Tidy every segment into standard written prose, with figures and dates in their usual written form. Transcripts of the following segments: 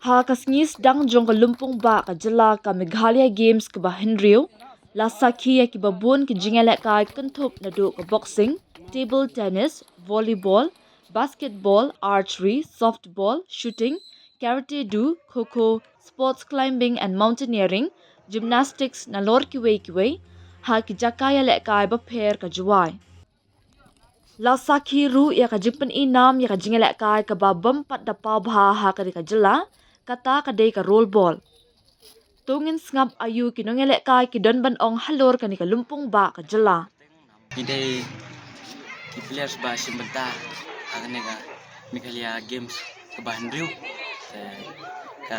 Ha kasngis dang jong ka lumpung ba ka jala ka Meghalaya Games ka ba Henryu, la sakhi ya ki babun ki jingala ka kantup na do ka boxing, table tennis, volleyball, basketball, archery, softball, shooting, karate do, kho, sports climbing and mountaineering, gymnastics na lor ki wei, ha ki jakaya le ka ba pher ka Jowai. La sakhi ru ya ka jimpen inam ya ka jingala ka ba bampat da pa bha ha ka ka jala, kata ka dei ka roll ball. Tungin Sngap ayu ki nongele ki don ban ong halor ka ni ka lumpung ba ka jala. Ide ki players ba Nongshimbynta agane ga Meghalaya Games ke bahan riu ka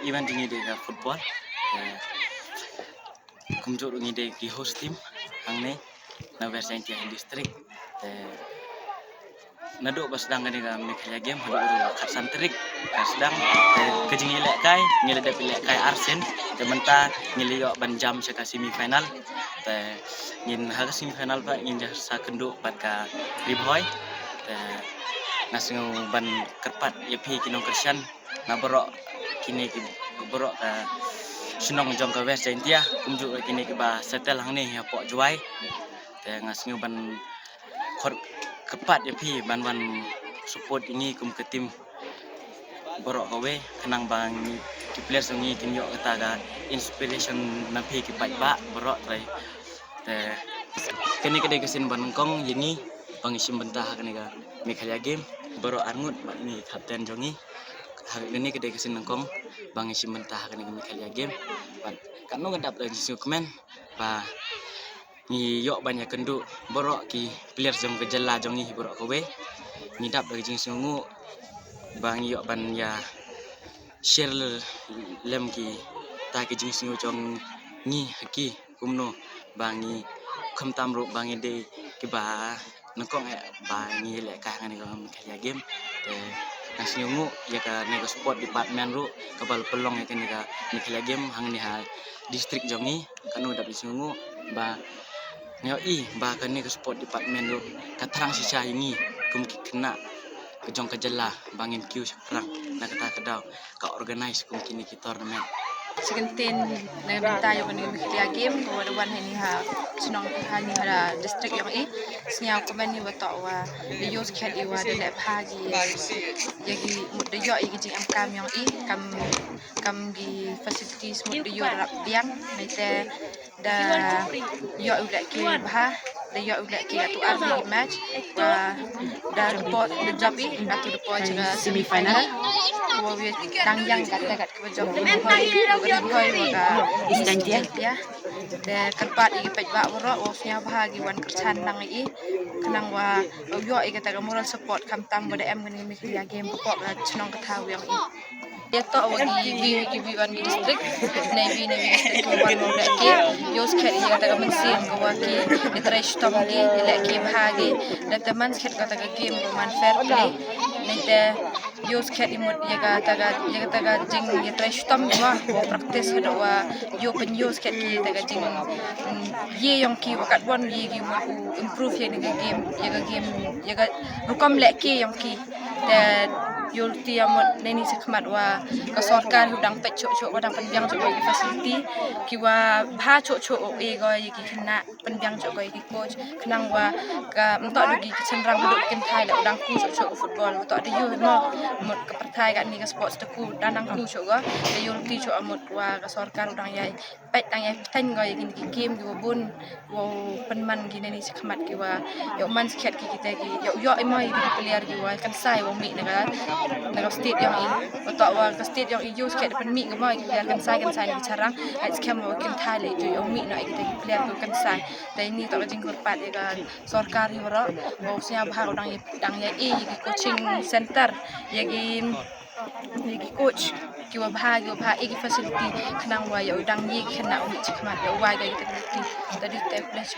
event ini de ga football kumjur ngi de ki host team angne na versi district nado bas dang ni ga Meghalaya Game hadu kharsan trik sedang kejing ilek kai ngile de pilek kai arsen tementa ngile yo ban jam seka semifinal ngin haga semifinal ba ngin sa kendo pat ka riboy nasingu ban kerpat yepi kinong kersian na borok kini ki borok ka sinong jong ka west jaintia kumju kini ki ba setel hang ni ya pok Jowai ngasingu ban khor kepat yepi ban support ini kum ke tim borok kawe kenang bang ki players ngi tim yo kata ga inspiration na phi ki pai ba borok trai kini kedai kesin ban kong yengi bang Nongshimbynta kani ga Meghalaya Game borok arngut ba ni kapten jongi kini kedai kesin kong bang Nongshimbynta kani ga Meghalaya Game ban kanu ngadap lagi siu komen ba ni yok banyak kendu borok ki players jong kejala jongi borok kawe ni dap lagi jing sungu bang yok ban ya share lem ki ta ki jing sungu jong ni haki kumno bang ni kham tam ro bang ide ki ba nangkong ba ni le ka ngani ga Meghalaya Game nasingu ya ka nego sport department ro kabal pelong ya kani ga Meghalaya Game hang ni ha district jongi kanu dap sungu ba nyo ba kani ke sport department ro katrang si cha ini kum ki kena kejong kejala bangin kiu sekarang na kata kedau ka organize kum kini ki tournament Segentin na benta yung kanang Meghalaya Game ko wan hani ha sinong hani ha district yung snya ko man ni wato wa yo skhat iwa de le phagi yagi mudyo igi jing am kam yung kam gi facilities mudyo rap biang mete da yo ulak ki bha da yo ulak ki atu army match wa da report the job atu report jaga semifinal ko wi dang yang kat ke job Riboy waga istantia de kerpat igi pejba borok wosnya bahagi wan kersan nang i kenang wa yo igi taga moral support kam tam bode em ngani Meghalaya Game pokok la chnong kathaw yang i ya to wagi gi wan district navy district ko wan ode ke yo skhet igi taga mensin ko waki ditresh tom gi leki bahagi de teman skhet ko taga game ko man fair play nete yo skhet imut yaga taga jing ye tresh tom wa practice hado wa yo pen yo skhet ki taga jing ye yong ki wakat bon ye gi ma improve ye ni game yaga rukam leki yong ki de yulti amot neni sekmat wa ka sarkar hudang pet chok wadang penbiang chok ki facility ki wa bha chok e go ye ki khna penbiang chok go ki coach khnang wa ka mtok du ki chenrang huduk kin thai la udang ku chok football mtok de yu mo mot ka perthai ka ni ka sports te ku danang ku chok go de yulti chok amot wa ka sarkar udang yai pet dang yai ten go ye ki game ki bun wo penman ki neni sekmat ki wa yo man skhet ki kita ki yo emai ki player ki wa kan sai wo mi na ka state yang i otak wa ka state yang i use ket pen mi ngama ki player kan sai ni bicara ai scam wa kin thai le tu yo mi na ki ta player ko kan sai dai ni to jing ko pat ga sarkar hi wara wo sia bha dang ya ki coaching center ya ki coach ki wa bha ki facility khnang wa yo dang yi khna umi chikmat yo wa ga ki tadi te flash.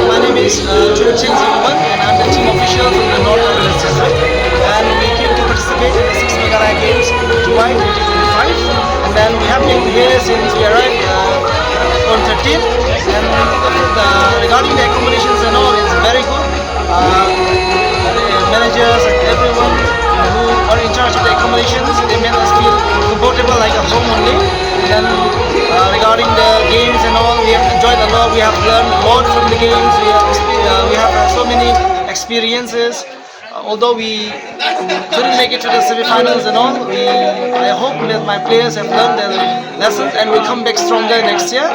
My name is Churchin Zimmerman and I'm the team official from the North of District, and we came to participate in the 6th Meghalaya Games Jowai 2025, and then we have been here since we arrived on 13th, and regarding the accommodations and all, it's very good. The managers and everyone who are in charge of the accommodations, they made us feel today. And then regarding the games and all, we have enjoyed a lot. We have learned a lot from the games. We have so many experiences. Although we couldn't make it to the semi-finals and all, I hope that my players have learned their lessons and will come back stronger next year.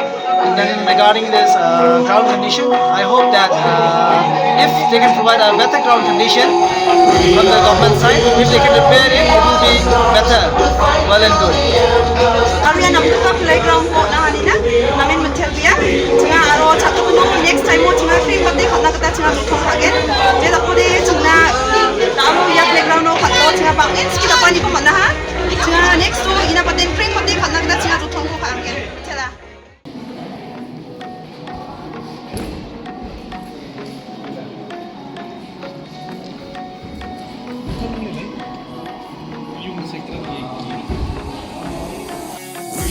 And then regarding this ground condition, I hope that if they can provide a better ground condition from the government side, if they can repair it, it will be better, well and good. Ariana buka playground ho na ani na namin mentelbia chinga aro chatu kuno next time mo chinga free pati khana kata chinga luthong khagen je da pore chinga aro ya playground no khatlo chinga bangin ski da pani ko mana ha chinga next to ina paten free pati khana kata chinga luthong ko khagen chela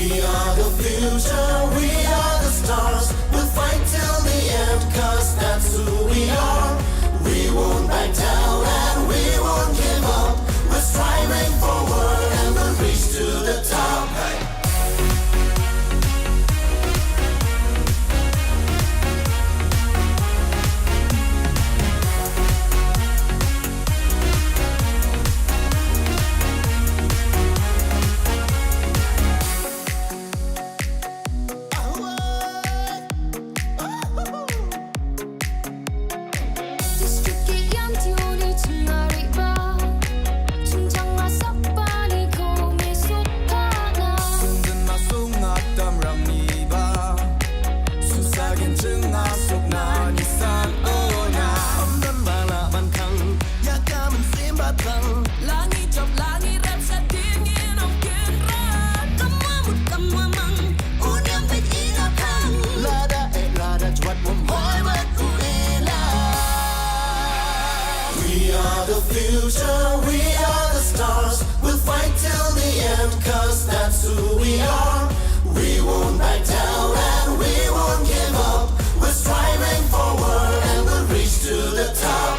We are the future, we are the stars. We'll fight till the end, cause that's who we are. We won't back down and we won't give up. We're striving forward and we'll reach to the top. We are the future, we are the stars. We'll fight till the end, cause that's who we are. We won't back down and we won't give up. We're striving forward and we'll reach to the top.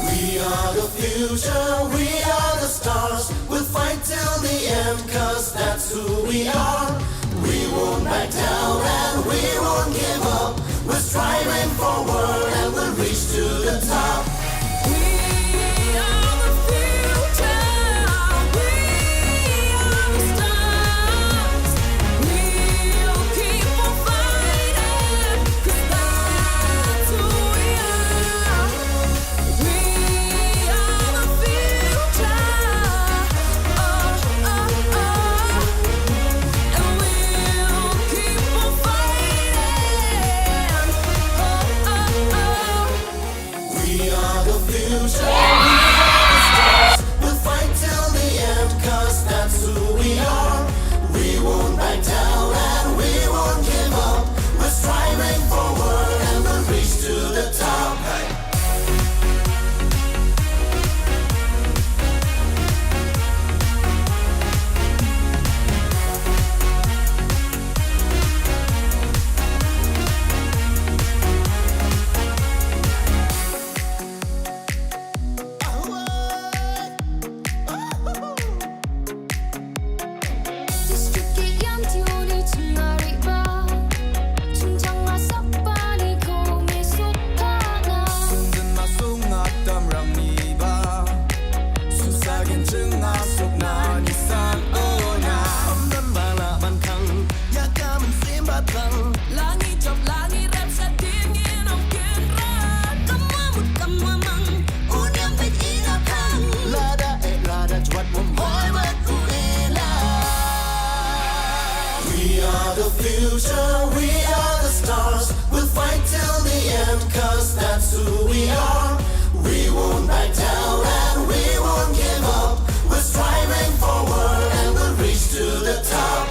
We are the future, we are the stars. We'll fight till the end, cause that's who we are. We won't back down and we won't give up. We're striving forward and we'll reach to the top. kamen sembatan. Langi job langi rap sa dingin ang kinran. Kamamang unyang bit inakang. Lada jwat mo moy wat uila. We are the future, we are the stars. We'll fight till the end, cause that's who we are. We won't back down and we won't give up. We're striving forward and we'll reach to the top.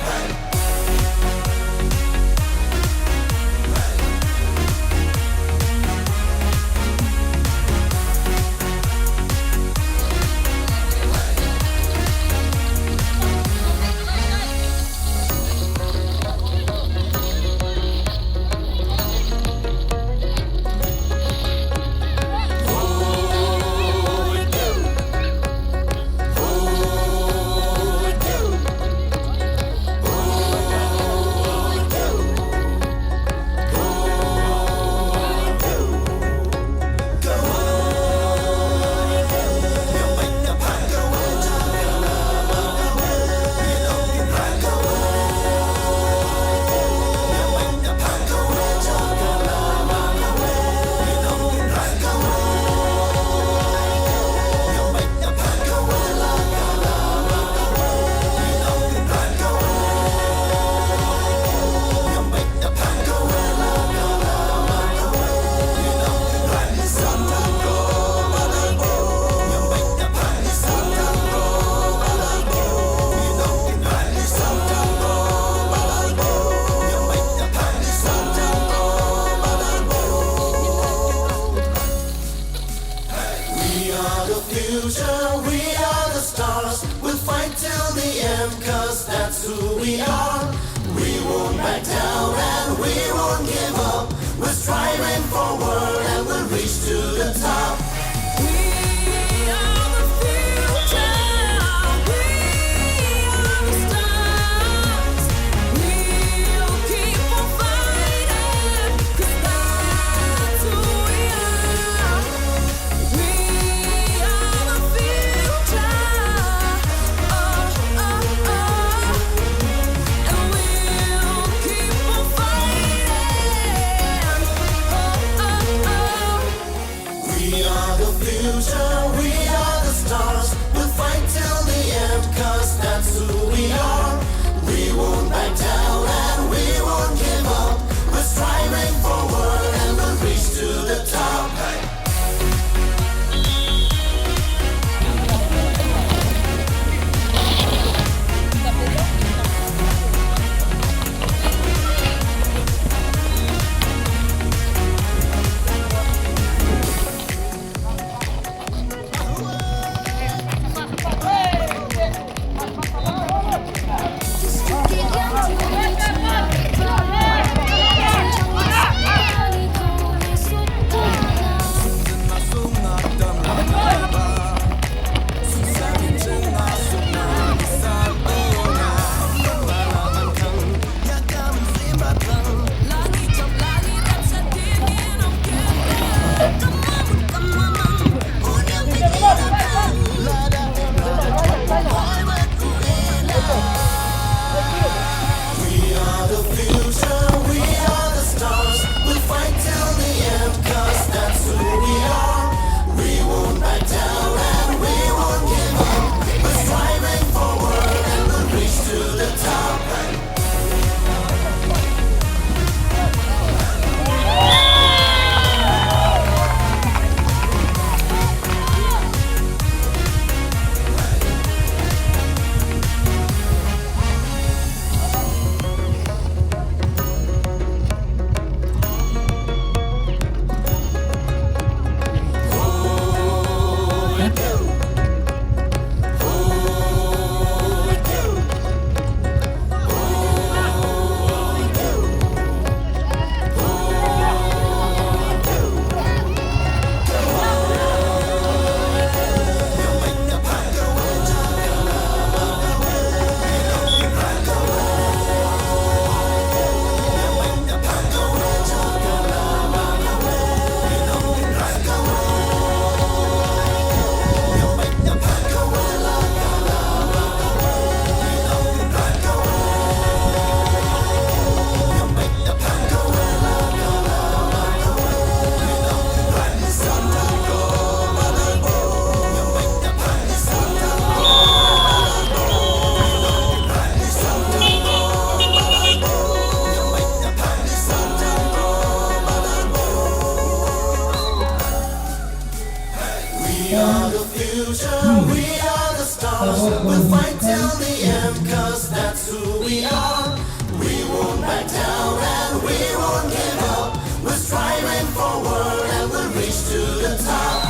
we won't give up. We're striving forward and we'll reach to the top.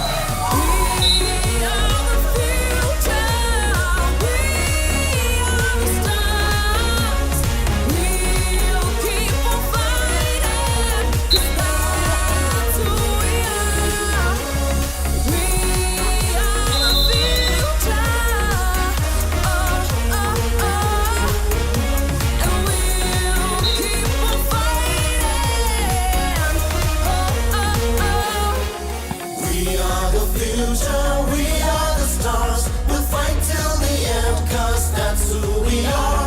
We are the future, we are the stars. We'll fight till the end, 'cause that's who we are.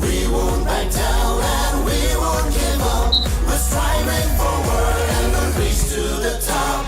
We won't back down and we won't give up. We're striving forward and we'll reach to the top.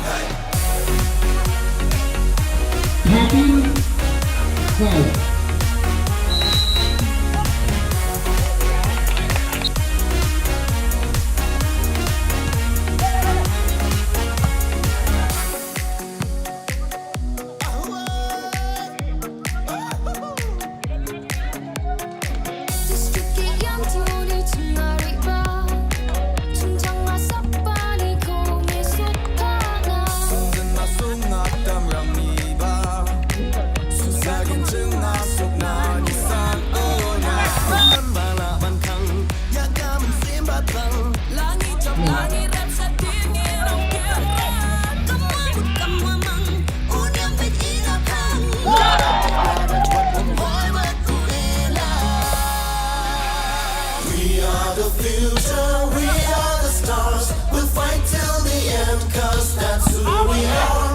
We are the future, we are the stars. We'll fight till the end, 'cause that's who we are.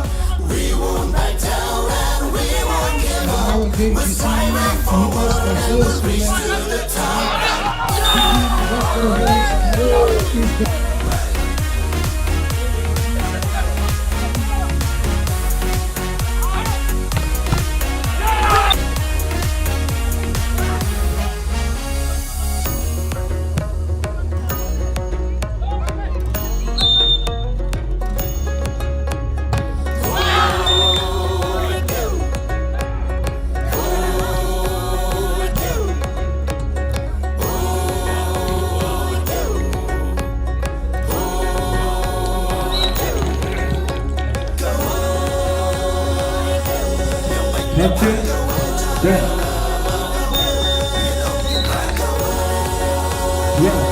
We won't back down and we won't give up. We're striving forward and we'll reach to the top. Yeah.